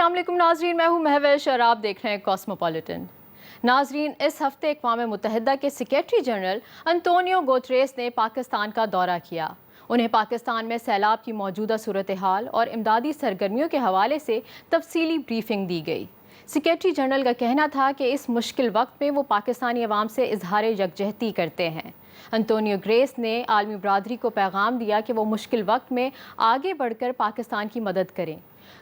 अस्सलाम वालेकुम नाजरीन, मैं हूँ महवेश और आप देख रहे हैं कॉस्मोपॉलिटन। नाजरीन, इस हफ्ते अक़वाम मुत्तहिदा के सेक्रेटरी जनरल अंतोनियो गुतेरेस ने पाकिस्तान का दौरा किया। उन्हें पाकिस्तान में सैलाब की मौजूदा सूरत हाल और इमदादी सरगर्मियों के हवाले से तफसीली ब्रीफिंग दी गई। सेक्रेटरी जनरल का कहना था कि इस मुश्किल वक्त में वो पाकिस्तानी अवाम से इजहार यकजहती करते हैं। अंतोनियो गुतेरेस ने आलमी बरादरी को पैगाम दिया कि वो मुश्किल वक्त में आगे बढ़कर पाकिस्तान की मदद करें।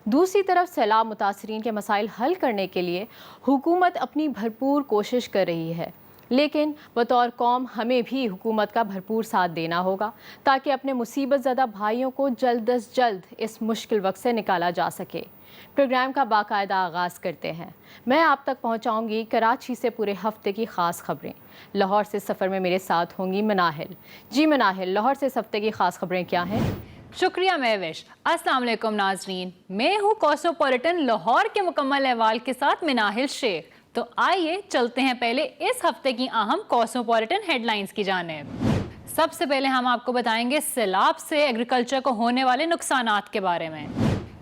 दूसरी तरफ सैलाब मुतासरीन के मसाइल हल करने के लिए हुकूमत अपनी भरपूर कोशिश कर रही है, लेकिन बतौर कौम हमें भी हुकूमत का भरपूर साथ देना होगा ताकि अपने मुसीबत ज़दा भाइयों को जल्द अज जल्द इस मुश्किल वक्त से निकाला जा सके। प्रोग्राम का बाकायदा आगाज़ करते हैं। मैं आप तक पहुँचाऊँगी कराची से पूरे हफ्ते की ख़ास खबरें। लाहौर से सफ़र में मेरे साथ होंगी मनाहिल। जी मनाहिल, लाहौर से इस हफ्ते की ख़ास खबरें क्या हैं? शुक्रिया महविश। अस्सलाम वालेकुम नाजरीन, मैं हूँ कॉस्मोपॉलिटन लाहौर के मुकम्मल अहवाल के साथ मिनाहिल शेख। तो आइए चलते हैं पहले इस हफ्ते की अहम कॉस्मोपॉलिटन हेडलाइंस की जानिब। सबसे पहले हम आपको बताएंगे सैलाब से एग्रीकल्चर को होने वाले नुकसानात के बारे में।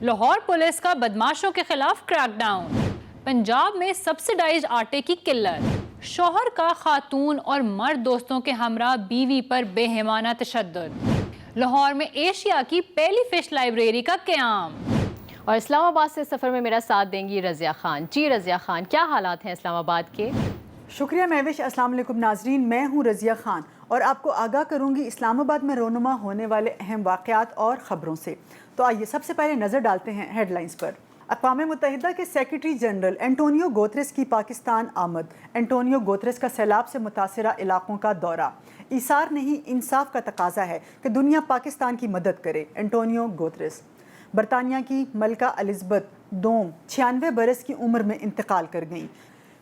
लाहौर पुलिस का बदमाशों के खिलाफ क्रैकडाउन। पंजाब में सब्सिडाइज्ड आटे की किल्लत। शौहर का खातून और मर्द दोस्तों के हमरा बीवी पर बेहिमाना तशद्दुद। लाहौर में एशिया की पहली फिश लाइब्रेरी का क़याम। और इस्लामाबाद से सफ़र में मेरा साथ देंगी रज़िया खान। जी रज़िया खान, क्या हालात हैं इस्लामाबाद के? शुक्रिया महविश। अस्सलाम वालेकुम नाजरीन, मैं हूँ रज़िया खान और आपको आगाह करूँगी इस्लामाबाद में रोनुमा होने वाले अहम वाक़यात और ख़बरों से। तो आइए सबसे पहले नज़र डालते हैं हेडलाइंस पर। अक़वाम मुत्तहिदा के सेक्रेटरी जनरल एंटोनियो गुतेरेस की पाकिस्तान आमद। एंटोनियो गुतेरेस का सैलाब से मुतासरा इलाकों का दौरा। ईसार नहीं, इंसाफ का तकाजा है कि दुनिया पाकिस्तान की मदद करे। Antonio Guterres. बरतानिया की मलका एलिज़ाबेथ दोम 96 बरस की उम्र में इंतकाल कर गईं।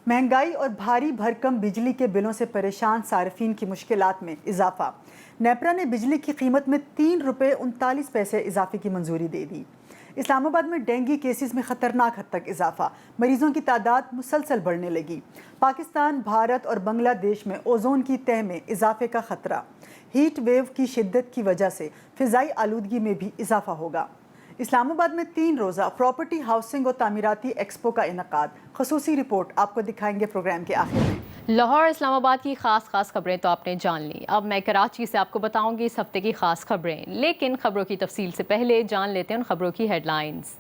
महंगाई और भारी भरकम बिजली के बिलों से परेशान सार्फिन की मुश्किलात में इजाफा। नेपरा ने बिजली की कीमत में ₹3.39 इजाफे की मंजूरी दे दी। इस्लामाबाद में डेंगू केसेस में ख़तरनाक हद तक इजाफा। मरीजों की तादाद मुसलसल बढ़ने लगी। पाकिस्तान, भारत और बांग्लादेश में ओजोन की तह में इजाफे का खतरा। हीट वेव की शिद्दत की वजह से फ़िज़ाई आलूदगी में भी इजाफा होगा। इस्लामाबाद में 3 रोज़ा प्रॉपर्टी, हाउसिंग और तामीराती एक्सपो का इनकाद। ख़ुसूसी रिपोर्ट आपको दिखाएंगे प्रोग्राम के आखिर में। लाहौर इस्लामाबाद की खास खबरें तो आपने जान ली। अब मैं कराची से आपको बताऊंगी इस हफ्ते की खास खबरें, लेकिन खबरों की तफसील से पहले जान लेते हैं उन खबरों की हेडलाइंस।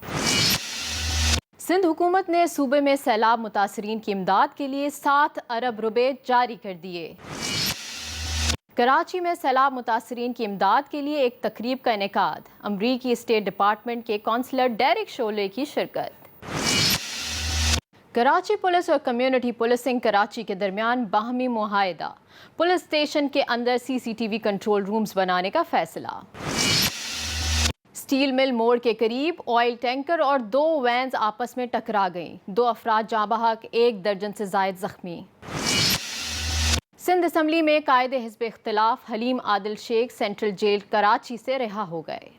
सिंध हुकूमत ने सूबे में सैलाब मुतासरीन की इमदाद के लिए 7 अरब रुपए जारी कर दिए। कराची में सैलाब मुतासरीन की इमदाद के लिए एक तकरीब का इनेकाद। अमरीकी स्टेट डिपार्टमेंट के कौंसलर डेरिक शोले की शिरकत। कराची पुलिस और कम्युनिटी पुलिसिंग कराची के दरमियान बाहमी मुआहदा। पुलिस स्टेशन के अंदर CCTV कंट्रोल रूम्स बनाने का फैसला। स्टील मिल मोड़ के करीब ऑयल टैंकर और 2 वैन्स आपस में टकरा गईं। 2 अफराद जाँ बहक, 1 दर्जन से जायद जख्मी। सिंध असम्बली में कायदे हिज़्ब इख्तिलाफ हलीम आदिल शेख सेंट्रल जेल कराची से रिहा हो गए।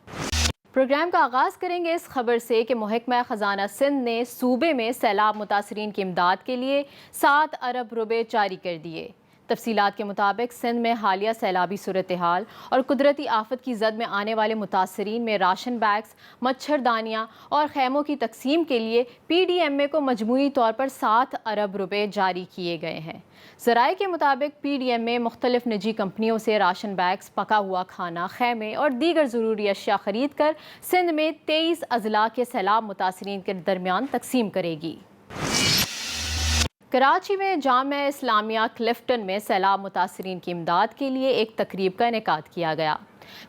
प्रोग्राम का आगाज़ करेंगे इस खबर से कि महकमा ख़जाना सिंध ने सूबे में सैलाब मुतासरीन की इमदाद के लिए 7 अरब रुपए जारी कर दिए। तफसीलात के मुताबिक सिंध में हालिया सैलाबी सूरत हाल और कुदरती आफत की जद में आने वाले मुतासरीन में राशन बैग्स, मच्छरदानियाँ और खैमों की तकसीम के लिए PDMA को मजमूई तौर पर 7 अरब रुपए जारी किए गए हैं। ज़राए के मुताबिक PDMA मुख्तलिफ निजी कंपनियों से राशन बैग्स, पका हुआ खाना, खैमे और दीगर ज़रूरी अशिया खरीद कर सिंध में 23 अजला के सैलाब मुतासरीन के दरमियान तकसीम करेगी। कराची में जामिया इस्लामिया क्लिफ्टन में सैलाब मुतासरीन की इमदाद के लिए एक तकरीब का इनेकाद किया गया,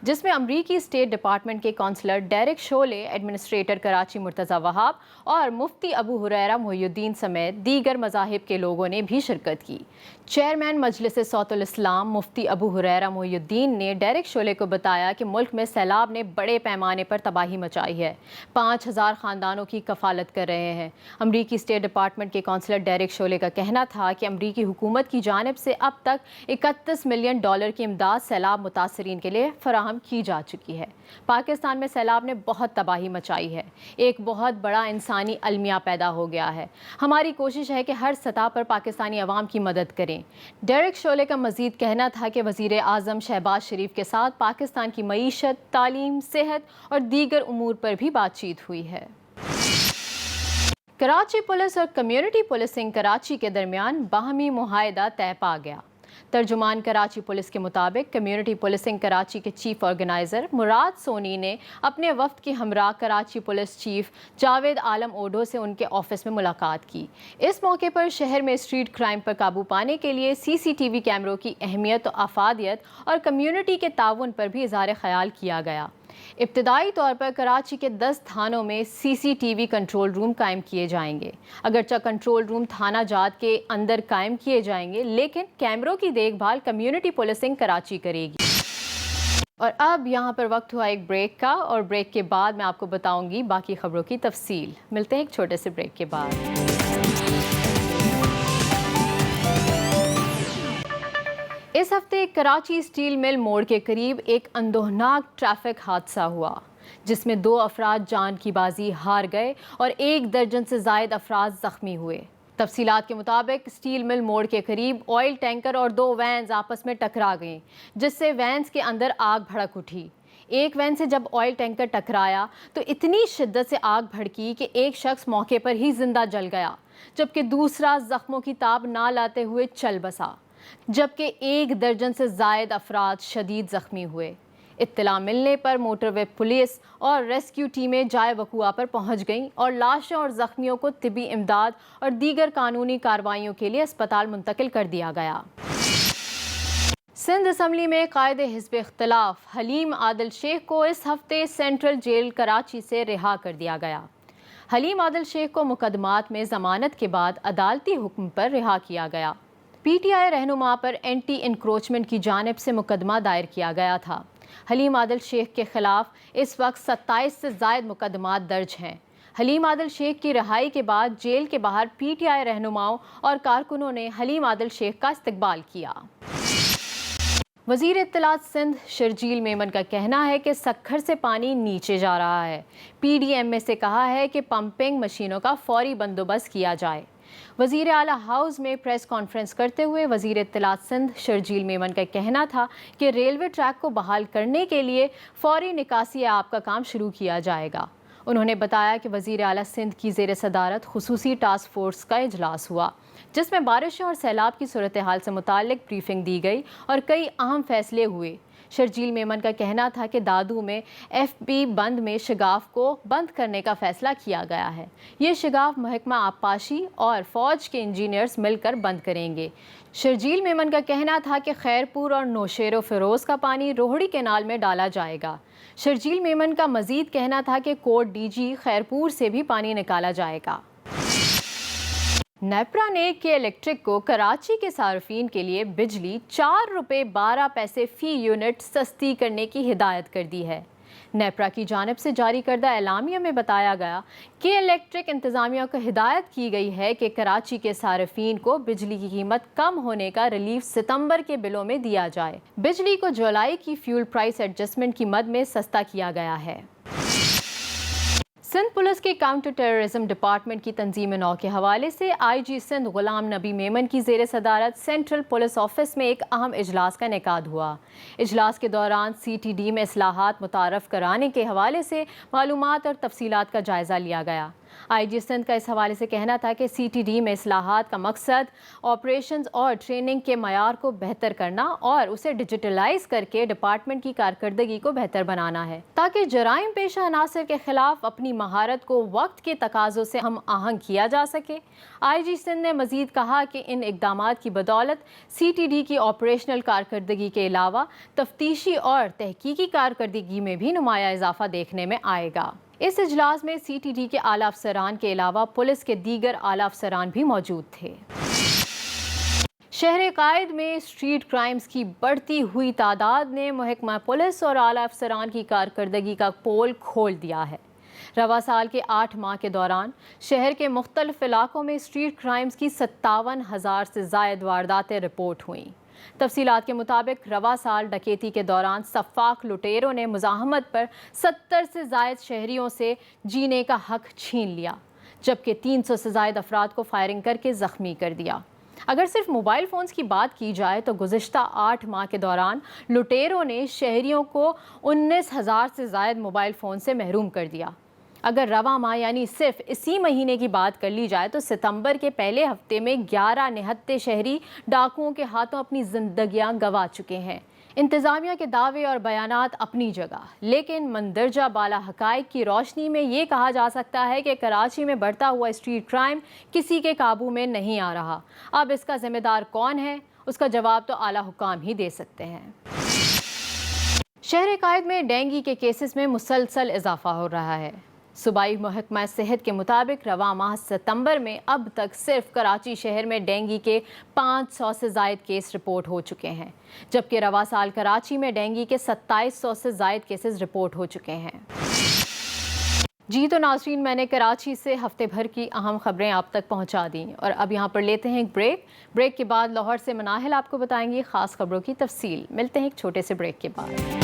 जिसमें अमरीकी स्टेट डिपार्टमेंट के counsellor Derek Shole, administrator Karachi Murtaza Wahab और मुफ्ती अबू हुरैरा मोहिउद्दीन समेत दीगर मज़ाहिब के लोगों ने भी शिरकत की। चेयरमैन मजलिस सौतुल इस्लाम मुफ्ती अबू हुरैरा मोहिउद्दीन ने डेरिक शोले को बताया कि मुल्क में सैलाब ने बड़े पैमाने पर तबाही मचाई है। 5000 ख़ानदानों की कफालत कर रहे हैं। अमरीकी स्टेट डिपार्टमेंट के कौंसलर डेरिक शोले का कहना था कि अमरीकी हुकूमत की जानिब से अब तक $31 मिलियन की इमदाद सैलाब मुतासरीन के लिए फराहम की जा चुकी है। पाकिस्तान में सैलाब ने बहुत तबाही मचाई है। एक बहुत बड़ा इंसानी अलमिया पैदा हो गया है। हमारी कोशिश है कि हर सतह पर पाकिस्तानी अवाम की मदद करें। डेरिक शोले का मजीद कहना था कि वज़ीर आज़म शहबाज शरीफ के साथ पाकिस्तान की मईशत, तालीम, सेहत और दीगर उमूर पर भी बातचीत हुई है। کراچی پولیس اور کمیونٹی پولیسنگ کراچی کے درمیان باہمی معاہدہ طے پا گیا۔ ترجمان کراچی پولیس کے مطابق کمیونٹی پولیسنگ کراچی کے چیف آرگنائزر مراد سونی نے اپنے وفد کے ہمراہ کراچی پولیس چیف جاوید عالم اوڈھو سے ان کے آفس میں ملاقات کی۔ اس موقع پر شہر میں اسٹریٹ کرائم پر قابو پانے کے لیے CCTV کیمروں کی اہمیت و افادیت اور کمیونٹی کے تعاون پر بھی اظہار خیال کیا گیا۔ ابتدائی طور پر کراچی کے 10 تھانوں میں CCTV کنٹرول روم قائم کیے جائیں گے۔ اگرچہ کنٹرول روم تھانہ جات کے اندر قائم کیے جائیں گے، لیکن کیمروں کی دیکھ بھال کمیونٹی پولیسنگ کراچی کرے گی۔ اور اب یہاں پر وقت ہوا ایک بریک کا، اور بریک کے بعد میں آپ کو بتاؤں گی باقی خبروں کی تفصیل۔ ملتے ہیں ایک چھوٹے سے بریک کے بعد۔ اس ہفتے کراچی اسٹیل مل موڑ کے قریب ایک اندوہناک ٹریفک حادثہ ہوا، جس میں 2 افراد جان کی بازی ہار گئے اور 1 درجن سے زائد افراد زخمی ہوئے۔ تفصیلات کے مطابق اسٹیل مل موڑ کے قریب آئل ٹینکر اور 2 وینز آپس میں ٹکرا گئیں، جس سے وینز کے اندر آگ بھڑک اٹھی۔ ایک وین سے جب آئل ٹینکر ٹکرایا تو اتنی شدت سے آگ بھڑکی کہ ایک شخص موقع پر ہی زندہ جل گیا، جبکہ دوسرا زخموں کی تاب نہ لاتے ہوئے چل بسا، جبکہ 1 درجن سے زائد افراد شدید زخمی ہوئے۔ اطلاع ملنے پر موٹر وے پولیس اور ریسکیو ٹیمیں جائے وقوع پر پہنچ گئیں اور لاشوں اور زخمیوں کو طبی امداد اور دیگر قانونی کارروائیوں کے لیے اسپتال منتقل کر دیا گیا۔ سندھ اسمبلی میں قائد حزب اختلاف حلیم عادل شیخ کو اس ہفتے سینٹرل جیل کراچی سے رہا کر دیا گیا۔ حلیم عادل شیخ کو مقدمات میں ضمانت کے بعد عدالتی حکم پر رہا کیا گیا۔ PTI رہنما پر اینٹی انکروچمنٹ کی جانب سے مقدمہ دائر کیا گیا تھا۔ حلیم عادل شیخ کے خلاف اس وقت 27 سے زائد مقدمات درج ہیں۔ حلیم عادل شیخ کی رہائی کے بعد جیل کے باہر PTI رہنماؤں اور کارکنوں نے حلیم عادل شیخ کا استقبال کیا۔ وزیر اطلاعات سندھ شرجیل میمن کا کہنا ہے کہ سکھر سے پانی نیچے جا رہا ہے۔ PDMA سے کہا ہے کہ پمپنگ مشینوں کا فوری بندوبست کیا جائے۔ وزیر اعلیٰ ہاؤس میں پریس کانفرنس کرتے ہوئے وزیر اطلاعات سندھ شرجیل میمن کا کہنا تھا کہ ریلوے ٹریک کو بحال کرنے کے لیے فوری نکاسی آب کا کام شروع کیا جائے گا۔ انہوں نے بتایا کہ وزیر اعلیٰ سندھ کی زیر صدارت خصوصی ٹاسک فورس کا اجلاس ہوا، جس میں بارشوں اور سیلاب کی صورتحال سے متعلق بریفنگ دی گئی اور کئی اہم فیصلے ہوئے۔ شرجیل میمن کا کہنا تھا کہ دادو میں FB بند میں شگاف کو بند کرنے کا فیصلہ کیا گیا ہے۔ یہ شگاف محکمہ آبپاشی اور فوج کے انجینئرز مل کر بند کریں گے۔ شرجیل میمن کا کہنا تھا کہ خیرپور اور نوشیر و فیروز کا پانی روہڑی کینال میں ڈالا جائے گا۔ شرجیل میمن کا مزید کہنا تھا کہ کوٹ DG خیرپور سے بھی پانی نکالا جائے گا۔ نیپرا نے کے الیکٹرک کو کراچی کے صارفین کے لیے بجلی 4 روپے 12 پیسے فی یونٹ سستی کرنے کی ہدایت کر دی ہے۔ نیپرا کی جانب سے جاری کردہ اعلامیہ میں بتایا گیا کہ الیکٹرک انتظامیہ کو ہدایت کی گئی ہے کہ کراچی کے صارفین کو بجلی کی قیمت کم ہونے کا ریلیف ستمبر کے بلوں میں دیا جائے۔ بجلی کو جولائی کی فیول پرائس ایڈجسٹمنٹ کی مد میں سستا کیا گیا ہے۔ سندھ پولیس کے کاؤنٹر ٹیررزم ڈپارٹمنٹ کی تنظیم نو کے حوالے سے IG سندھ غلام نبی میمن کی زیر صدارت سینٹرل پولیس آفس میں ایک اہم اجلاس کا انعقاد ہوا۔ اجلاس کے دوران CTD میں اصلاحات متعارف کرانے کے حوالے سے معلومات اور تفصیلات کا جائزہ لیا گیا۔ IG سندھ کا اس حوالے سے کہنا تھا کہ CTD میں اصلاحات کا مقصد آپریشنز اور ٹریننگ کے معیار کو بہتر کرنا اور اسے ڈیجیٹلائز کر کے ڈپارٹمنٹ کی کارکردگی کو بہتر بنانا ہے، تاکہ جرائم پیشہ عناصر کے خلاف اپنی مہارت کو وقت کے تقاضوں سے ہم آہنگ کیا جا سکے۔ IG سندھ نے مزید کہا کہ ان اقدامات کی بدولت CTD کی آپریشنل کارکردگی کے علاوہ تفتیشی اور تحقیقی کارکردگی میں بھی نمایاں اضافہ دیکھنے میں آئے گا۔ اس اجلاس میں CTD کے اعلیٰ افسران کے علاوہ پولیس کے دیگر اعلیٰ افسران بھی موجود تھے۔ شہر قائد میں اسٹریٹ کرائمز کی بڑھتی ہوئی تعداد نے محکمہ پولیس اور اعلیٰ افسران کی کارکردگی کا پول کھول دیا ہے۔ رواں سال کے 8 ماہ کے دوران شہر کے مختلف علاقوں میں اسٹریٹ کرائمز کی 57,000 سے زائد وارداتیں رپورٹ ہوئیں۔ تفصیلات کے مطابق رواں سال ڈکیتی کے دوران سفاک لٹیروں نے مزاحمت پر 70 سے زائد شہریوں سے جینے کا حق چھین لیا، جبکہ 300 سے زائد افراد کو فائرنگ کر کے زخمی کر دیا۔ اگر صرف موبائل فونز کی بات کی جائے تو گزشتہ 8 ماہ کے دوران لٹیروں نے شہریوں کو 19,000 سے زائد موبائل فون سے محروم کر دیا۔ اگر رواں ماہ یعنی صرف اسی مہینے کی بات کر لی جائے تو ستمبر کے پہلے ہفتے میں 11 نہتے شہری ڈاکوؤں کے ہاتھوں اپنی زندگیاں گنوا چکے ہیں۔ انتظامیہ کے دعوے اور بیانات اپنی جگہ، لیکن مندرجہ بالا حقائق کی روشنی میں یہ کہا جا سکتا ہے کہ کراچی میں بڑھتا ہوا اسٹریٹ کرائم کسی کے قابو میں نہیں آ رہا۔ اب اس کا ذمہ دار کون ہے، اس کا جواب تو اعلیٰ حکام ہی دے سکتے ہیں۔ شہر قائد میں ڈینگی کے کیسز میں مسلسل اضافہ ہو رہا ہے۔ صوبائی محکمہ صحت کے مطابق رواں ماہ ستمبر میں اب تک صرف کراچی شہر میں ڈینگی کے 500 سے زائد کیس رپورٹ ہو چکے ہیں، جبکہ رواں سال کراچی میں ڈینگی کے 2700 سے زائد کیسز رپورٹ ہو چکے ہیں۔ جی تو ناظرین، میں نے کراچی سے ہفتے بھر کی اہم خبریں آپ تک پہنچا دیں، اور اب یہاں پر لیتے ہیں ایک بریک کے بعد لاہور سے مناہل آپ کو بتائیں گی خاص خبروں کی تفصیل۔ ملتے ہیں ایک چھوٹے سے بریک کے بعد۔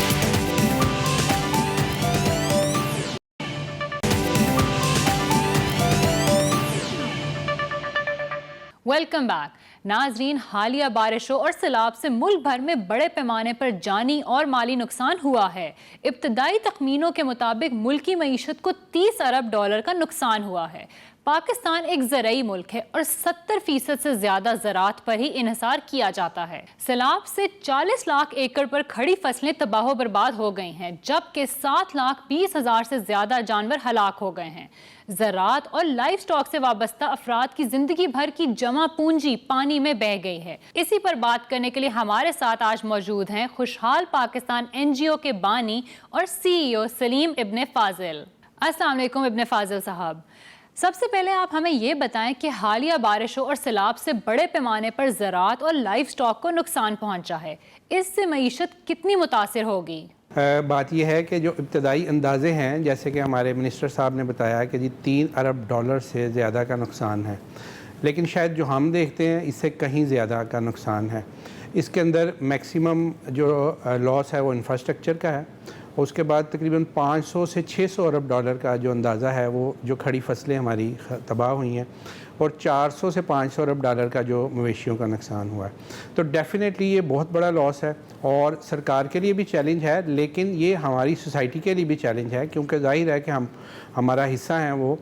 ویلکم بیک ناظرین، حالیہ بارشوں اور سیلاب سے ملک بھر میں بڑے پیمانے پر جانی اور مالی نقصان ہوا ہے۔ ابتدائی تخمینوں کے مطابق ملکی معیشت کو 30 ارب ڈالر کا نقصان ہوا ہے۔ پاکستان ایک زرعی ملک ہے اور 70% سے زیادہ زراعت پر ہی انحصار کیا جاتا ہے۔ سیلاب سے 40 لاکھ ایکڑ پر کھڑی فصلیں تباہ و برباد ہو گئی ہیں، جبکہ 7,20,000 سے زیادہ جانور ہلاک ہو گئے ہیں۔ زراعت اور لائف سٹاک سے وابستہ افراد کی زندگی بھر کی جمع پونجی پانی میں بہہ گئی ہے۔ اسی پر بات کرنے کے لیے ہمارے ساتھ آج موجود ہیں خوشحال پاکستان NGO کے بانی اور CEO سلیم ابن فاضل۔ السلام علیکم ابن فاضل صاحب۔ سب سے پہلے آپ ہمیں یہ بتائیں کہ حالیہ بارشوں اور سیلاب سے بڑے پیمانے پر زراعت اور لائف سٹاک کو نقصان پہنچا ہے، اس سے معیشت کتنی متاثر ہوگی؟ بات یہ ہے کہ جو ابتدائی اندازے ہیں، جیسے کہ ہمارے منسٹر صاحب نے بتایا کہ 3 ارب ڈالر سے زیادہ کا نقصان ہے، لیکن شاید جو ہم دیکھتے ہیں اس سے کہیں زیادہ کا نقصان ہے۔ اس کے اندر میکسیمم جو لاس ہے وہ انفراسٹرکچر کا ہے، اس کے بعد تقریباً 500 سے 600 ارب ڈالر کا جو اندازہ ہے وہ جو کھڑی فصلیں ہماری تباہ ہوئی ہیں، اور 400 سے 500 ارب ڈالر کا جو مویشیوں کا نقصان ہوا ہے۔ تو ڈیفینیٹلی یہ بہت بڑا لاس ہے، اور سرکار کے لیے بھی چیلنج ہے، لیکن یہ ہماری سوسائٹی کے لیے بھی چیلنج ہے، کیونکہ ظاہر ہے کہ ہمارا حصہ ہیں وہ۔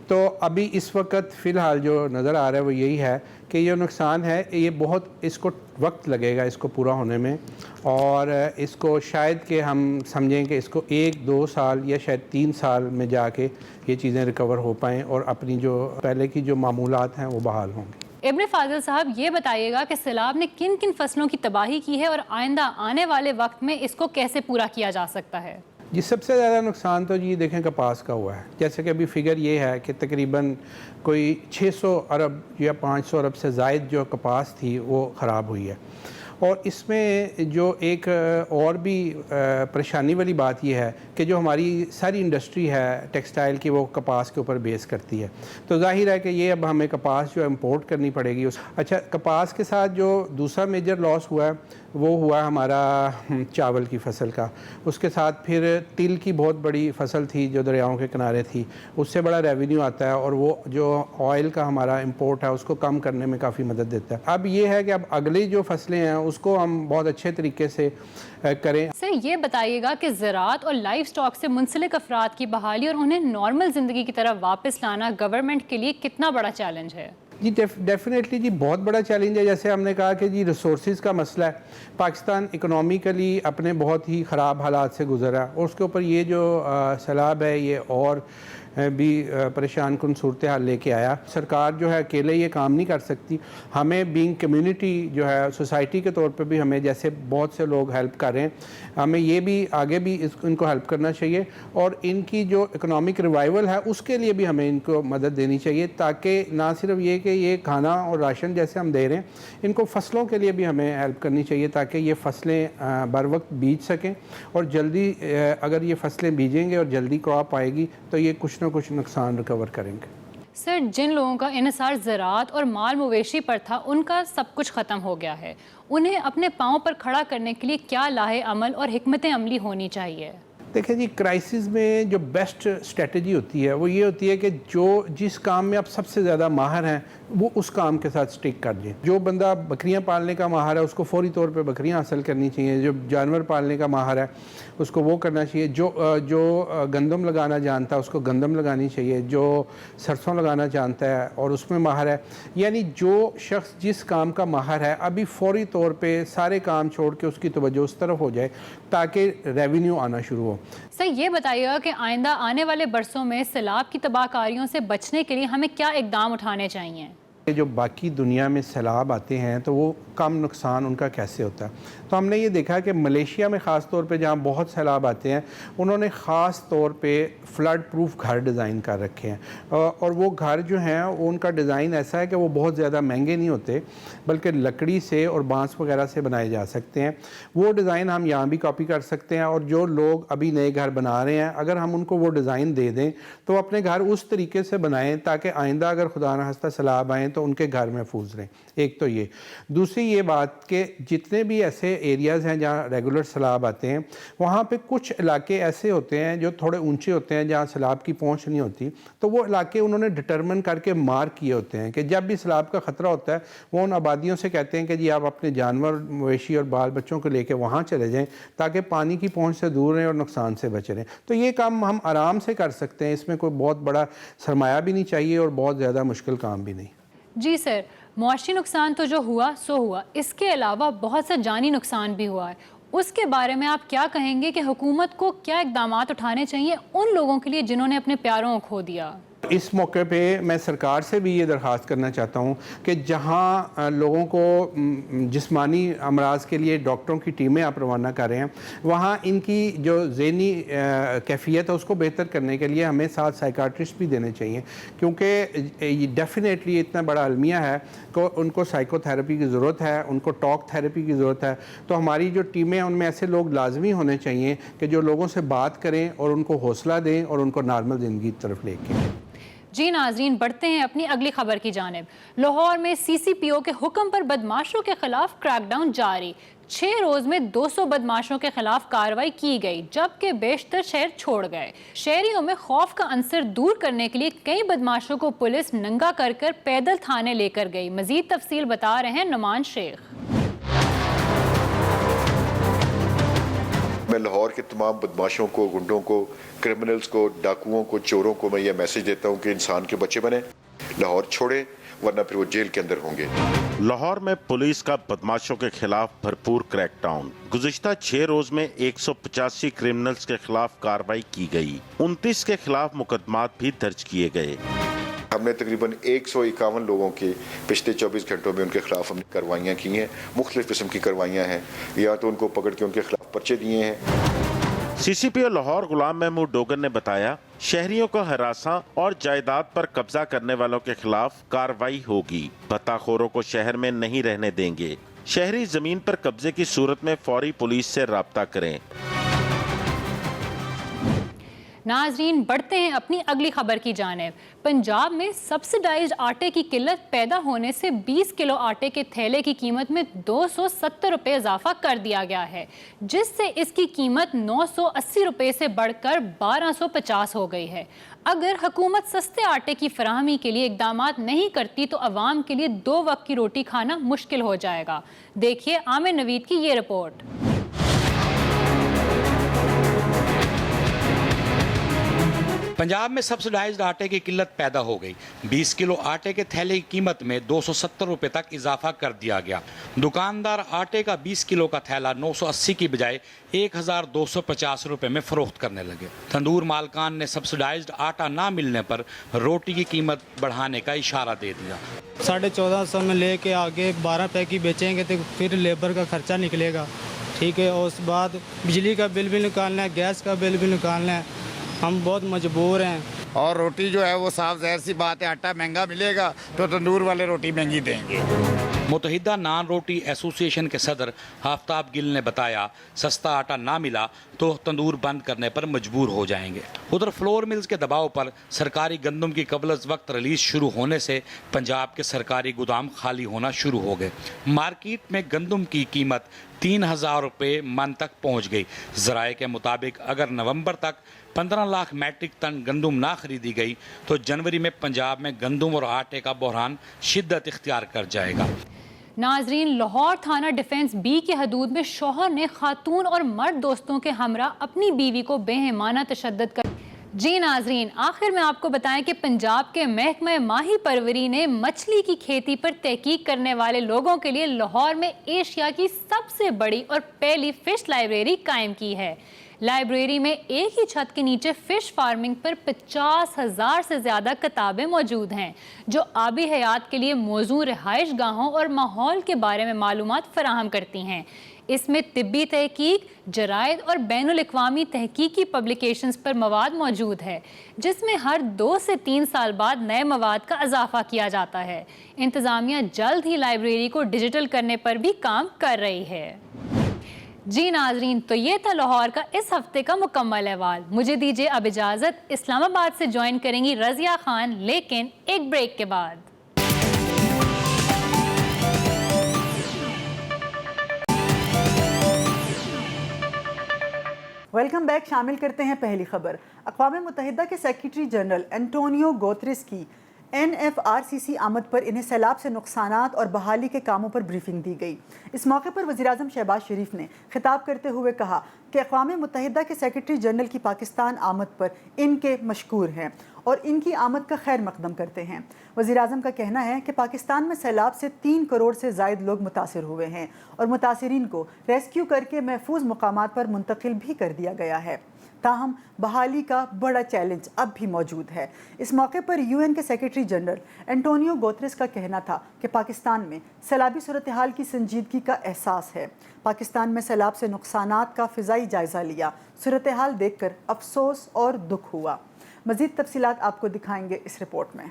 تو ابھی اس وقت فی الحال جو نظر آ رہا ہے وہ یہی ہے کہ یہ نقصان ہے، یہ بہت اس کو وقت لگے گا اس کو پورا ہونے میں، اور اس کو شاید کہ ہم سمجھیں کہ اس کو 1-2 سال یا شاید 3 سال میں جا کے یہ چیزیں ریکور ہو پائیں اور اپنی جو پہلے کی جو معمولات ہیں وہ بحال ہوں گی۔ ابن فاضل صاحب، یہ بتائیے گا کہ سیلاب نے کن کن فصلوں کی تباہی کی ہے اور آئندہ آنے والے وقت میں اس کو کیسے پورا کیا جا سکتا ہے؟ جی، سب سے زیادہ نقصان تو جی دیکھیں کپاس کا ہوا ہے، جیسے کہ ابھی فگر یہ ہے کہ تقریباً کوئی 600 ارب یا 500 ارب سے زائد جو کپاس تھی وہ خراب ہوئی ہے۔ اور اس میں جو ایک اور بھی پریشانی والی بات یہ ہے کہ جو ہماری ساری انڈسٹری ہے ٹیکسٹائل کی وہ کپاس کے اوپر بیس کرتی ہے، تو ظاہر ہے کہ یہ اب ہمیں کپاس جو امپورٹ کرنی پڑے گی۔ اچھا، کپاس کے ساتھ جو دوسرا میجر لاس ہوا ہے وہ ہوا ہمارا چاول کی فصل کا، اس کے ساتھ پھر تل کی بہت بڑی فصل تھی جو دریاؤں کے کنارے تھی، اس سے بڑا ریونیو آتا ہے، اور وہ جو آئل کا ہمارا امپورٹ ہے اس کو کم کرنے میں کافی مدد دیتا ہے۔ اب یہ ہے کہ اب اگلی جو فصلیں ہیں اس کو ہم بہت اچھے طریقے سے کریں۔ سر، یہ بتائیے گا کہ زراعت اور لائف سٹاک سے منسلک افراد کی بحالی اور انہیں نارمل زندگی کی طرف واپس لانا گورنمنٹ کے لیے کتنا بڑا چیلنج ہے؟ جی ڈیفینیٹلی جی بہت بڑا چیلنج ہے۔ جیسے ہم نے کہا کہ جی ریسورسز کا مسئلہ ہے، پاکستان اکنامیکلی اپنے بہت ہی خراب حالات سے گزرا ہے، اور اس کے اوپر یہ جو سیلاب ہے یہ اور بھی پریشان کن صورتحال لے کے آیا۔ سرکار جو ہے اکیلے یہ کام نہیں کر سکتی، ہمیں بینگ کمیونٹی جو ہے سوسائٹی کے طور پہ بھی ہمیں جیسے بہت سے لوگ ہیلپ کر رہے ہیں، ہمیں یہ بھی آگے بھی ان کو ہیلپ کرنا چاہیے، اور ان کی جو اکنامک ریوائول ہے اس کے لیے بھی ہمیں ان کو مدد دینی چاہیے، تاکہ نہ صرف یہ کہ یہ کھانا اور راشن جیسے ہم دے رہے ہیں، ان کو فصلوں کے لیے بھی ہمیں ہیلپ کرنی چاہیے، تاکہ یہ فصلیں بر وقت بیج سکیں، اور جلدی اگر یہ فصلیں بیجیں گے اور جلدی کراپ آئے گی تو یہ کچھ نہ کچھ نقصان ریکور کریں گے۔ سر، جن لوگوں کا انحصار زراعت اور مال مویشی پر تھا ان کا سب کچھ ختم ہو گیا ہے، انہیں اپنے پاؤں پر کھڑا کرنے کے لیے کیا لاہ عمل اور حکمت عملی ہونی چاہیے؟ देखिए जी, क्राइसिस में जो बेस्ट स्ट्रेटजी होती है वो ये होती है कि जो जिस काम में आप सबसे ज़्यादा माहिर हैं वो उस काम के साथ स्टिक कर दें। जो बंदा बकरियां पालने का माहिर है उसको फौरी तौर पे बकरियां हासिल करनी चाहिए। जो जानवर पालने का माहिर है उसको वो करना चाहिए। जो गंदम लगाना जानता है उसको गंदम लगानी चाहिए। जो सरसों लगाना जानता है और उसमें माहिर है, यानी जो शख्स जिस काम का माहिर है अभी फौरी तौर पे सारे काम छोड़ के उसकी तवज्जो उस तरफ हो जाए ताकि रेवेन्यू आना शुरू हो। सर ये बताइएगा कि आइंदा आने वाले बरसों में सैलाब की तबाहकारियों से बचने के लिए हमें क्या इकदाम उठाने चाहिए? जो बाकी दुनिया में सैलाब आते हैं तो वो कम नुकसान उनका कैसे होता है, तो हमने ये देखा कि मलेशिया में ख़ास तौर पे जहाँ बहुत सैलाब आते हैं उन्होंने ख़ास तौर पे फ्लड प्रूफ घर डिज़ाइन कर रखे हैं। और वो घर जो हैं वो उनका डिज़ाइन ऐसा है कि वो बहुत ज़्यादा महंगे नहीं होते बल्कि लकड़ी से और बांस वगैरह से बनाए जा सकते हैं। वो डिज़ाइन हम यहाँ भी कॉपी कर सकते हैं और जो लोग अभी नए घर बना रहे हैं अगर हम उनको वो डिज़ाइन दे दें तो अपने घर उस तरीके से बनाएं ताकि आइंदा अगर खुदा न खास्ता सैलाब आएँ तो उनके घर महफूज रहें। एक तो ये। दूसरी ये बात कि जितने भी ऐसे एरियाज़ हैं जहाँ रेगुलर सैलाब आते हैं वहाँ पे कुछ इलाके ऐसे होते हैं जो थोड़े ऊंचे होते हैं जहाँ सैलाब की पहुँच नहीं होती, तो वो इलाके उन्होंने डिटरमिन करके मार्क किए होते हैं कि जब भी सैलाब का ख़तरा होता है वो उन आबादियों से कहते हैं कि जी आप अपने जानवर मवेशी और बाल बच्चों को लेकर वहाँ चले जाएँ ताकि पानी की पहुँच से दूर रहें और नुकसान से बचे रहें। तो ये काम हम आराम से कर सकते हैं, इसमें कोई बहुत बड़ा सरमाया भी नहीं चाहिए और बहुत ज़्यादा मुश्किल काम भी नहीं। जी सर, मुआशी नुकसान तो जो हुआ सो हुआ, इसके अलावा बहुत सा जानी नुकसान भी हुआ है। उसके बारे में आप क्या कहेंगे कि हुकूमत को क्या इक़दामात उठाने चाहिए उन लोगों के लिए जिन्होंने अपने प्यारों को खो दिया? इस मौके पे मैं सरकार से भी ये दरख्वास्त करना चाहता हूँ कि जहाँ लोगों को जिस्मानी अमराज के लिए डॉक्टरों की टीमें आप रवाना कर रहे हैं वहाँ इनकी जो ज़हनी कैफियत है उसको बेहतर करने के लिए हमें साथ साइकाट्रिस्ट भी देने चाहिए, क्योंकि डेफिनेटली इतना बड़ा अलमिया है कि उनको साइकोथेरेपी की ज़रूरत है, उनको टॉक थेरेपी की ज़रूरत है। तो हमारी जो टीमें हैं उनमें ऐसे लोग लाजमी होने चाहिए कि जो लोगों से बात करें और उनको हौसला दें और उनको नॉर्मल ज़िंदगी की तरफ लेके। जी नाजरीन, बढ़ते हैं अपनी अगली खबर की जानिब। लाहौर में सीसीपीओ के हुक्म पर बदमाशों के खिलाफ क्रैकडाउन जारी। 6 रोज में 200 बदमाशों के खिलाफ कार्रवाई की गई, जबकि बेशतर शहर छोड़ गए। शहरियों में खौफ का अंसर दूर करने के लिए कई बदमाशों को पुलिस नंगा कर पैदल थाने लेकर गई। मजीद तफसील बता रहे हैं नुमान शेख। मैं लाहौर के तमाम बदमाशों को, गुंडों को, क्रिमिनल्स को, डाकुओं को, चोरों को मैं ये मैसेज देता हूँ कि इंसान के बच्चे बने, लाहौर छोड़े वरना फिर वो जेल के अंदर होंगे। लाहौर में पुलिस का बदमाशों के खिलाफ भरपूर क्रैकडाउन। गुज़िश्ता 6 रोज में 185 क्रिमिनल्स के खिलाफ कार्रवाई की गई। 29 के खिलाफ मुकदमात भी दर्ज किए गए। हमने तकरीबन 151 लोगों की पिछले 24 घंटों में उनके खिलाफ हमने कार्रवाइयाँ की हैं। मुख्तलिफ किस्म की कार्रवाइयाँ हैं, या तो उनको पकड़ के उनके खिलाफ पर्चे दिए हैं। सीसीपीओ लाहौर गुलाम महमूद डोगर ने बताया, शहरियों को हरासा और जायदाद पर कब्जा करने वालों के खिलाफ कार्रवाई होगी। पत्ताखोरों को शहर में नहीं रहने देंगे। शहरी जमीन पर कब्जे की सूरत में फौरी पुलिस से राब्ता करें। नाजरीन, बढ़ते हैं अपनी अगली खबर की जानिब। पंजाब में सब्सिडाइज्ड आटे की किल्लत पैदा होने से 20 किलो आटे के थैले की कीमत में 270 रुपये इजाफा कर दिया गया है, जिससे इसकी कीमत 980 रुपये से बढ़कर 1250 हो गई है। अगर हुकूमत सस्ते आटे की फराहमी के लिए इकदामात नहीं करती तो अवाम के लिए 2 वक्त की रोटी खाना मुश्किल हो जाएगा। देखिए आमिर नवीद की ये रिपोर्ट। पंजाब में सब्सिडाइज्ड आटे की किल्लत पैदा हो गई। 20 किलो आटे के थैले की कीमत में 270 रुपये तक इजाफा कर दिया गया। दुकानदार आटे का 20 किलो का थैला 980 की बजाय 1250 रुपये में फरोख्त करने लगे। तंदूर मालकान ने सब्सिडाइज्ड आटा ना मिलने पर रोटी की कीमत बढ़ाने का इशारा दे दिया। 1450 में लेके आगे 12 रुपये की बेचेंगे तो फिर लेबर का खर्चा निकलेगा, ठीक है। और उस बाद बिजली का बिल भी निकालना है, गैस का बिल भी निकालना है। हम बहुत मजबूर हैं। और रोटी जो है वो साफ ज़ाहिर सी बात है, आटा महंगा मिलेगा तो तंदूर वाले रोटी महंगी देंगे। मुतहिदा नान रोटी एसोसिएशन के सदर आफ्ताब गिल ने बताया, सस्ता आटा ना मिला तो तंदूर बंद करने पर मजबूर हो जाएंगे। उधर फ्लोर मिल्स के दबाव पर सरकारी गंदम की कबल अज़ वक्त रिलीज शुरू होने से पंजाब के सरकारी गोदाम खाली होना शुरू हो गए। मार्केट में गंदम की कीमत 3000 रुपये मन तक पहुँच गई। ज़राए के मुताबिक अगर नवंबर तक 15 लाख मैट्रिक टन गंदम ना खरीदी गई तो जनवरी में पंजाब में गंदम और आटे का बहरान शिद्दत इख्तियार कर जाएगा। नाजरीन, लाहौर थाना डिफेंस बी के हदूद में शौहर ने खातून और मर्द दोस्तों के हमरा अपनी बीवी को बेईमाना तशद्दुद कर। जी नाजरीन, आखिर में आपको बताएं कि पंजाब के महकमा माही परवरी ने मछली की खेती पर तहकीक करने वाले लोगों के लिए लाहौर में एशिया की सबसे बड़ी और पहली फिश लाइब्रेरी कायम की है। लाइब्रेरी में एक ही छत के नीचे फ़िश फार्मिंग पर 50,000 से ज़्यादा किताबें मौजूद हैं जो आबी हयात के लिए मौजूद रिहाइश गाहों और माहौल के बारे में मालूमात फराहम करती हैं। इसमें तिब्बी तहकीक, जरायद और बैनुल अक़वामी तहकीकी पब्लिकेशंस पर मवाद मौजूद है, जिसमें हर 2 से 3 साल बाद नए मवाद का इजाफा किया जाता है। इंतज़ामिया जल्द ही लाइब्रेरी को डिजिटल करने पर भी काम कर रही है। जी नाजरीन, तो ये था लाहौर का इस हफ्ते का मुकम्मल अहवाल। मुझे दीजिए अब इजाज़त। इस्लामाबाद से ज्वाइन करेंगी रज़िया खान, लेकिन एक ब्रेक के बाद। Welcome back. शामिल करते हैं पहली खबर। अक़वाम मुत्तहिदा के सेक्रेटरी जनरल एंटोनियो गुतेरेस की NFRCC आमद पर इन्हें सैलाब से नुकसानात और बहाली के कामों पर ब्रीफिंग दी गई। इस मौके पर वज़ीर-ए-आज़म शहबाज शरीफ ने खिताब करते हुए कहा कि अक़वाम मुत्तहिदा के सेक्रेटरी जनरल की पाकिस्तान आमद पर इनके मशकूर हैं और इनकी आमद का खैर मकदम करते हैं। वज़ीर-ए-आज़म का कहना है कि पाकिस्तान में सैलाब से 3 करोड़ से ज़ायद लोग मुतासिर हुए हैं और मुतासिरीन को रेस्क्यू करके महफूज मकामात पर मुंतकिल भी कर दिया गया है। ताहम बहाली का बड़ा चैलेंज अब भी मौजूद है। इस मौके पर UN के सेक्रेटरी जनरल एंटोनियो गुतेरेस का कहना था कि पाकिस्तान में सैलाबी सूरत हाल की संजीदगी का एहसास है। पाकिस्तान में सैलाब से नुकसानात का फ़िज़ाई जायज़ा लिया। सूरत हाल देखकर अफसोस और दुख हुआ। मज़ीद तफसीलात आपको दिखाएंगे इस रिपोर्ट में।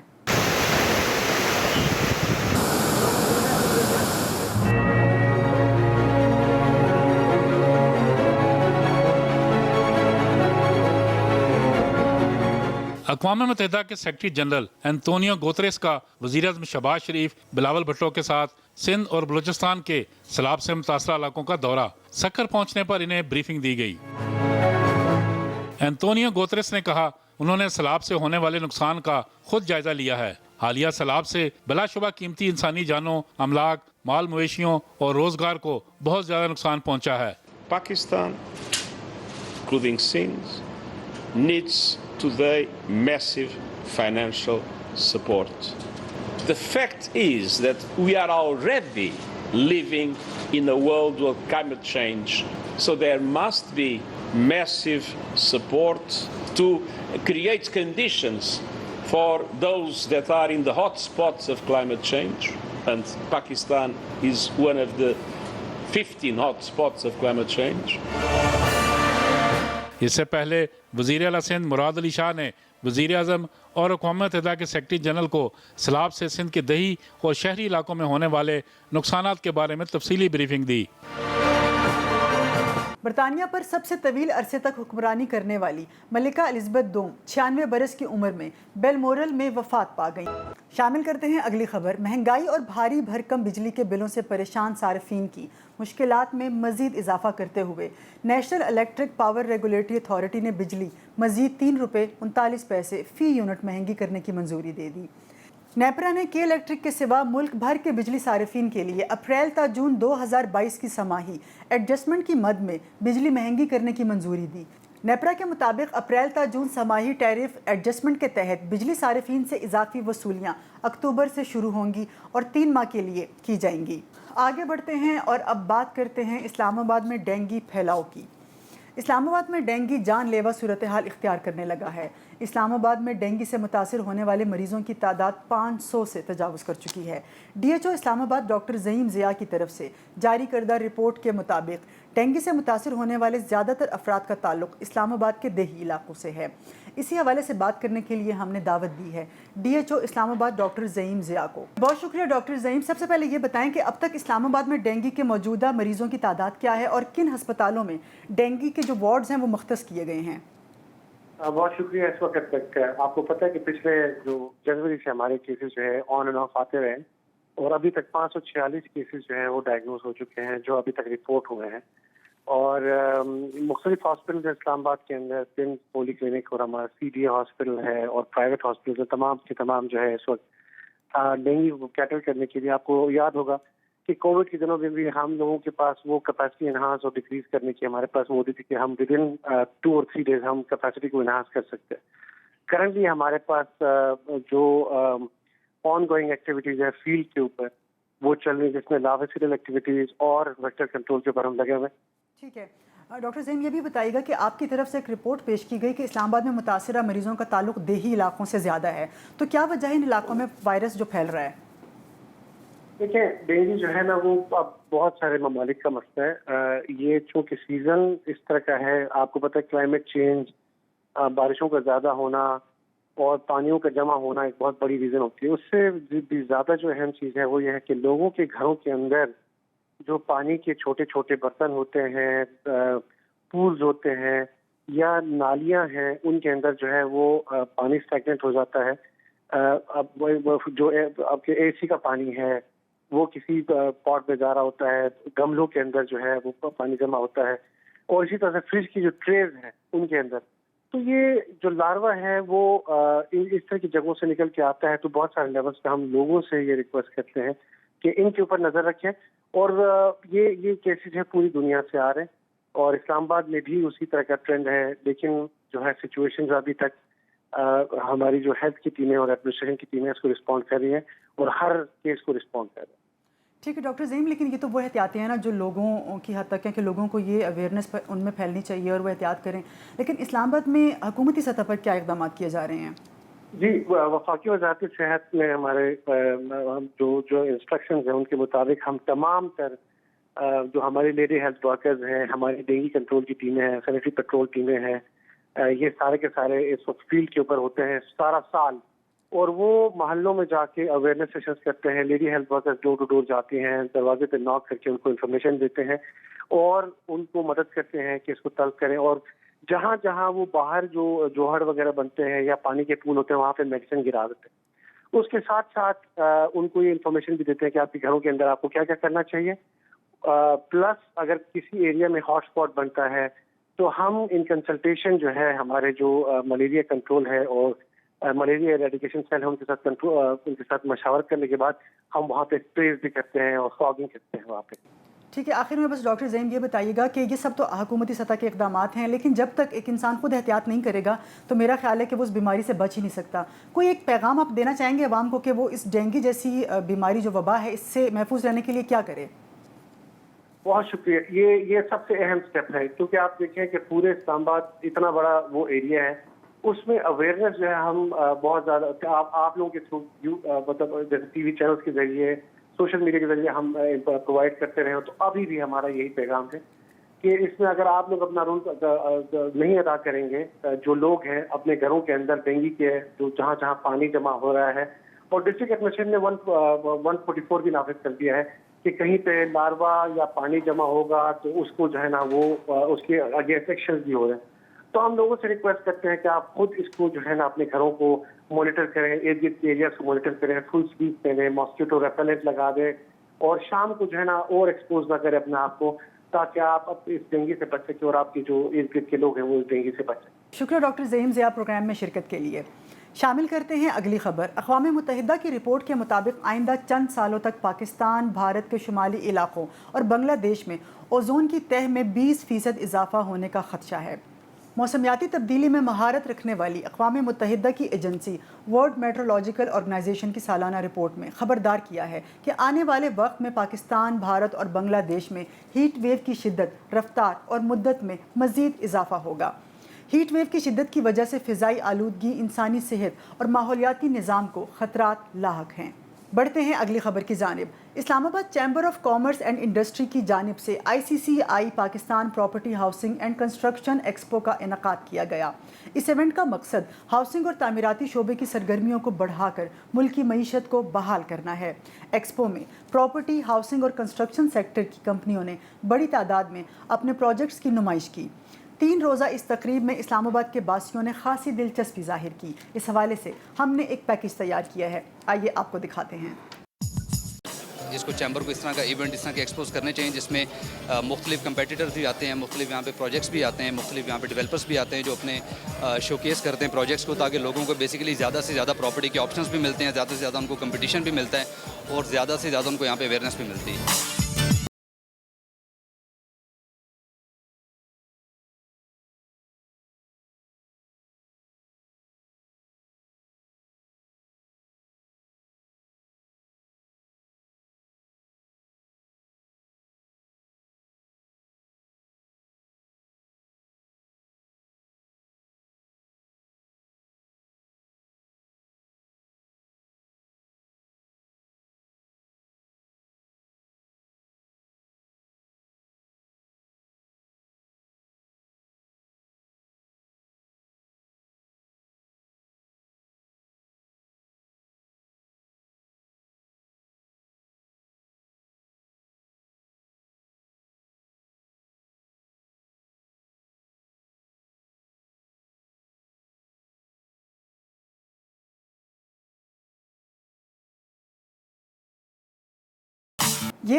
अक़वाम मुत्तहिदा के सेक्रेटरी जनरल एंटोनियो गुतेरेस का वज़ीर-ए-आज़म शहबाज शरीफ, बिलावल भुट्टो के साथ सिंध और बलूचिस्तान के सैलाब से मुतासरा इलाकों का दौरा। सक्कर पहुंचने पर इन्हें ब्रीफिंग दी गई। एंटोनियो गुतेरेस ने कहा उन्होंने सैलाब से होने वाले नुकसान का खुद जायजा लिया है। हालिया सैलाब से बिलाशुबा कीमती इंसानी जानों, अमलाक, माल मवेशियों और रोजगार को बहुत ज्यादा नुकसान पहुंचा है। Pakistan, including Sindh, needs today massive financial support. The fact is that we are already living in a world of climate change, so there must be massive support to create conditions for those that are in the hot spots of climate change, and Pakistan is one of the 15 hot spots of climate change. इससे पहले वज़ीर आला सिंध मुराद अली शाह ने वज़ीर-ए-आज़म और अक़वाम मुत्तहिदा के secretary general को सैलाब से सिंध के दही और शहरी इलाकों में होने वाले नुकसानात के बारे में तफसीली ब्रीफिंग दी। बरतानिया पर सबसे तवील अरसे तक हुक्मरानी करने वाली मलिका एलिज़ाबेथ दोम 96 बरस की उम्र में बेलमोरल में वफात पा गई। शामिल करते हैं अगली खबर। महंगाई और भारी भरकम बिजली के बिलों से परेशान सार्फिन की मुश्किलात में मजीद इजाफा करते हुए national electric power regulatory authority ने बिजली मजीद 3 रुपये 39 पैसे फ़ी यूनिट महंगी करने की मंजूरी दे दी। नेपरा ने के इलेक्ट्रिक के सिवा मुल्क भर के बिजली सारिफिन के लिए अप्रैल ता जून 2022 की समाही एडजस्टमेंट की मद में बिजली महंगी करने की मंजूरी दी। नेपरा के मुताबिक अप्रैल ता जून समाही टैरिफ एडजस्टमेंट के तहत बिजली सारिफिन से इजाफी वसूलियाँ अक्टूबर से शुरू होंगी और 3 माह के लिए की जाएंगी। आगे बढ़ते हैं और अब बात करते हैं इस्लामाबाद में डेंगू फैलाव की। इस्लामाबाद में डेंगू जानलेवा सूरत हाल इख्तियार करने लगा है। इस्लामाबाद में डेंगू से मुतासिर होने वाले मरीजों की तादाद 500 से तजावुज़ कर चुकी है। DHO इस्लामाबाद डॉक्टर ज़हीम ज़िया की तरफ से जारी करदा रिपोर्ट के मुताबिक ڈینگی سے متاثر ہونے والے زیادہ تر افراد کا تعلق اسلام آباد کے دیہی علاقوں سے ہے۔ اسی حوالے سے بات کرنے کے لیے ہم نے دعوت دی ہے DHO اسلام آباد ڈاکٹر زعیم ضیاء کو۔ بہت شکریہ ڈاکٹر زعیم۔ سب سے پہلے یہ بتائیں کہ اب تک اسلام آباد میں ڈینگی کے موجودہ مریضوں کی تعداد کیا ہے اور کن ہسپتالوں میں ڈینگی کے جو وارڈز ہیں وہ مختص کیے گئے ہیں؟ بہت شکریہ۔ اس وقت تک آپ کو پتہ ہے کہ پچھلے جو جنوری سے ہمارے کیسز جو ہے آن اینڈ آف آتے رہے اور ابھی تک 546 کیسز جو ہیں وہ ڈائگنوز ہو چکے ہیں جو ابھی تک رپورٹ ہوئے ہیں، اور مختلف ہاسپٹل اسلام آباد کے اندر پن پولی کلینک اور ہمارا CDA ہاسپٹل ہے اور پرائیویٹ ہاسپٹل تمام کے تمام جو ہے اس وقت ڈینگی کو کیٹر کرنے کے لیے، آپ کو یاد ہوگا کہ کووڈ کے دنوں میں بھی ہم لوگوں کے پاس وہ کیپیسٹی انہانس اور ڈکریز کرنے کی ہمارے پاس وہ ہوتی تھی کہ ہم ود ان 2 اور 3 days ہم کیپیسٹی کو انہانس کر سکتے ہیں۔ کرنٹلی ہمارے پاس جو آن گوئنگ ایکٹیویٹیز ہے فیلڈ کے اوپر وہ چل رہی ہے، جس میں لارویسیڈل ایکٹیویٹیز اور ویکٹر کنٹرول کے اوپر ہم لگے ہوئے۔ ٹھیک ہے ڈاکٹر زعیم، یہ بھی بتائیے گا کہ آپ کی طرف سے ایک رپورٹ پیش کی گئی کہ اسلام آباد میں متاثرہ مریضوں کا تعلق دیہی علاقوں سے زیادہ ہے، تو کیا وجہ ہے ان علاقوں میں وائرس جو پھیل رہا ہے؟ دیکھیں، ڈینگی جو ہے نا وہ اب بہت سارے ممالک کا مسئلہ ہے۔ یہ چونکہ سیزن اس طرح کا ہے، آپ کو پتہ ہے کلائمیٹ چینج، بارشوں کا زیادہ ہونا اور پانیوں کا جمع ہونا ایک بہت بڑی ریزن ہوتی ہے۔ اس سے بھی زیادہ جو اہم چیز ہے وہ یہ ہے کہ لوگوں کے گھروں کے اندر جو پانی کے چھوٹے چھوٹے برتن ہوتے ہیں، پولز ہوتے ہیں یا نالیاں ہیں، ان کے اندر جو ہے وہ پانی اسٹیگنٹ ہو جاتا ہے۔ اب جو آپ کے AC کا پانی ہے وہ کسی پاٹ میں جا رہا ہوتا ہے، گملوں کے اندر جو ہے وہ پانی جمع ہوتا ہے، اور اسی طرح سے فریج کی جو ٹریز ہیں ان کے اندر، تو یہ جو لاروا ہے وہ اس طرح کی جگہوں سے نکل کے آتا ہے۔ تو بہت سارے لیولس پہ ہم لوگوں سے یہ ریکویسٹ کرتے ہیں کہ ان کے اوپر نظر رکھیں، اور یہ کیسز ہے پوری دنیا سے آ رہے ہیں اور اسلام آباد میں بھی اسی طرح کا ٹرینڈ ہے، لیکن جو ہے سچویشن ابھی تک ہماری جو ہیلتھ کی ٹیمیں اور ایڈمنسٹریشن کی ٹیمیں اس کو رسپونڈ کر رہی ہیں اور ہر کیس کو رسپونڈ کر رہی ہیں۔ ٹھیک ہے ڈاکٹر زعیم، لیکن یہ تو وہ احتیاطیں ہیں نا جو لوگوں کی حد تک ہیں کہ لوگوں کو یہ اویئرنیس ان میں پھیلنی چاہیے اور وہ احتیاط کریں، لیکن اسلام آباد میں حکومتی سطح پر کیا اقدامات کیے جا رہے ہیں؟ جی، وفاقی وزارت صحت میں ہمارے جو انسٹرکشنز ہیں ان کے مطابق ہم تمام تر جو ہماری لیڈی ہیلتھ ورکرز ہیں، ہماری ڈینگی کنٹرول کی ٹیمیں ہیں، سینیٹری پیٹرول ٹیمیں ہیں، یہ سارے کے سارے اس وقت فیلڈ کے اوپر ہوتے ہیں سارا سال، اور وہ محلوں میں جا کے اویئرنیس سیشنز کرتے ہیں۔ Lady health workers door to door جاتی ہیں، دروازے پہ ناک کر کے ان کو انفارمیشن دیتے ہیں اور ان کو مدد کرتے ہیں کہ اس کو طلب کریں، اور جہاں جہاں وہ باہر جو جوہر وغیرہ بنتے ہیں یا پانی کے پول ہوتے ہیں وہاں پہ میڈیسن گرا دیتے ہیں۔ اس کے ساتھ ساتھ ان کو یہ انفارمیشن بھی دیتے ہیں کہ آپ کے گھروں کے اندر آپ کو کیا کیا کرنا چاہیے، پلس اگر کسی ایریا میں ہاٹ اسپاٹ بنتا ہے تو ہم ان کنسلٹیشن جو ہے ہمارے جو ملیریا کنٹرول ہے اور ملیریا ایریڈیکیشن سیل ہے ان کے ساتھ مشاورت کرنے کے بعد ہم وہاں پہ اسپریز بھی کرتے ہیں اور فاگنگ کرتے ہیں وہاں پہ۔ ٹھیک ہے، آخر میں بس ڈاکٹر زعیم یہ بتائیے گا کہ یہ سب تو حکومتی سطح کے اقدامات ہیں، لیکن جب تک ایک انسان خود احتیاط نہیں کرے گا تو میرا خیال ہے کہ وہ اس بیماری سے بچ ہی نہیں سکتا۔ کوئی ایک پیغام آپ دینا چاہیں گے عوام کو کہ وہ اس ڈینگی جیسی بیماری جو وبا ہے اس سے محفوظ رہنے کے لیے کیا کرے؟ بہت شکریہ۔ یہ سب سے اہم سٹیپ ہے، کیونکہ آپ دیکھیں کہ پورے اسلام آباد اتنا بڑا وہ ایریا ہے، اس میں اویئرنیس جو ہے ہم بہت زیادہ آپ لوگوں کے تھرو مطلب جیسے ٹی وی چینلز کے ذریعے، سوشل میڈیا کے ذریعے ہم پرووائڈ کرتے رہے، تو ابھی بھی ہمارا یہی پیغام ہے کہ اس میں اگر آپ لوگ اپنا رول نہیں ادا کریں گے، جو لوگ ہیں اپنے گھروں کے اندر ڈینگی کے جو جہاں جہاں پانی جمع ہو رہا ہے، اور ڈسٹرکٹ ایڈمنسٹریشن نے 144 بھی نافذ کر دیا ہے کہ کہیں پہ لاروا یا پانی جمع ہوگا تو اس کو جو ہے نا وہ اس کے اگینسٹ ایکشنز بھی ہو رہے ہیں۔ تو ہم لوگوں سے ریکویسٹ کرتے ہیں کہ آپ خود اس کو جو ہے نا اپنے گھروں کو مانیٹر کریں، ارد گرد کے ایریاز کو مانیٹر کریں، فل سلیپ پہنیں، ماسکیٹو ریپیلنٹ لگا دیں، اور شام کو جو ہے نا اور ایکسپوز نہ کریں اپنے آپ کو، تاکہ آپ اس ڈینگی سے بچ سکیں اور آپ کے جو ارد گرد کے لوگ ہیں وہ اس ڈینگی سے بچ سکیں۔ شکریہ ڈاکٹر زعیم ضیاء پروگرام میں شرکت کے لیے۔ شامل کرتے ہیں اگلی خبر۔ اقوام متحدہ کی رپورٹ کے مطابق آئندہ چند سالوں تک پاکستان، بھارت کے شمالی علاقوں اور بنگلہ دیش میں اوزون کی تہہ میں 20% اضافہ ہونے کا خدشہ ہے۔ موسمیاتی تبدیلی میں مہارت رکھنے والی اقوام متحدہ کی ایجنسی ورلڈ میٹرولوجیکل آرگنائزیشن کی سالانہ رپورٹ میں خبردار کیا ہے کہ آنے والے وقت میں پاکستان، بھارت اور بنگلہ دیش میں ہیٹ ویو کی شدت، رفتار اور مدت میں مزید اضافہ ہوگا۔ ہیٹ ویو کی شدت کی وجہ سے فضائی آلودگی، انسانی صحت اور ماحولیاتی نظام کو خطرات لاحق ہیں۔ बढ़ते हैं अगली खबर की जानिब। Islamabad chamber of commerce and industry की जानिब से ICCI Pakistan property housing and construction expo का इनकाद किया गया। इस इवेंट का मकसद हाउसिंग और तामीराती शोबे की सरगर्मियों को बढ़ाकर मुल्की मईशत को बहाल करना है। एक्सपो में प्रॉपर्टी, हाउसिंग और कंस्ट्रक्शन सेक्टर की कंपनियों ने बड़ी तादाद में अपने प्रोजेक्ट्स की नुमाइश की। 3 रोज़ा इस तकरीब में इस्लामाबाद के बासियों ने खासी दिलचस्पी जाहिर की। इस हवाले से हमने एक पैकेज तैयार किया है, आइए आपको दिखाते हैं। इसको चैम्बर को इस तरह का इवेंट, इस तरह के एक्सपोज करने चाहिए जिसमें मुख्तलिफ कंपेटिटर्स भी आते हैं, मुख्तलिफ यहाँ पे प्रोजेक्ट्स भी आते हैं, मुख्तलिफ यहाँ पे डेवलपर्स भी आते हैं जो अपने शोकेस करते हैं प्रोजेक्ट्स को, ताकि लोगों को बेसिकली ज़्यादा से ज़्यादा प्रॉपर्टी के ऑप्शंस भी मिलते हैं, ज़्यादा से ज़्यादा उनको कंपटीशन भी मिलता है और ज़्यादा से ज़्यादा उनको यहाँ पे अवेयरनेस भी मिलती है।